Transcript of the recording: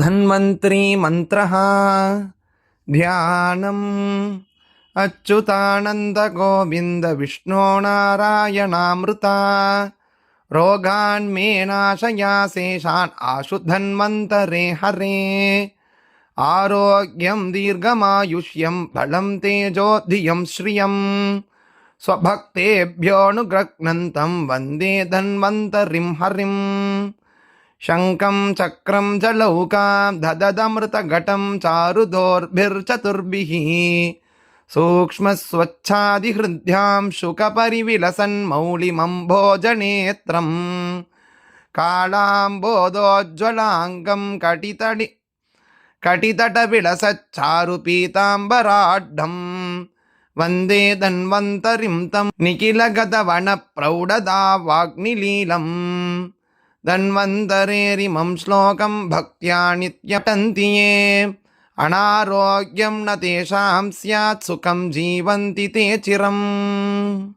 धन्वंत्री मंत्रः ध्यानम् अच्युतानंद गोविंद विष्णो नारायणामृता रोगान् मे नाशया शेषान् आशु धन्वन्तरे हरे आरोग्यं दीर्घमायुष्यं बलं तेजो धियं श्रियं स्वभक्तेभ्योऽनुगृह्णन्तं वन्दे धन्वन्तरिं हरिम् शङ्खं चक्रं जलौकां दददमृतघटं चारुदोर्भिर्चतुर्भिः सूक्ष्मस्वच्छादिहृद्यां शुकपरिविलसन्मौलिमम्भोजनेत्रं कालाम्बोदोज्ज्वलाङ्गं कटितटविलसच्चारुपीताम्बराढ्यं वन्दे धन्वन्तरिं तं निखिलगतवनप्रौढदावाग्निलीलम् धन्वन्तरेरिमं श्लोकं भक्त्या नित्यपठन्ति ये अनारोग्यं न तेषां स्यात् सुखं जीवन्ति ते चिरम्।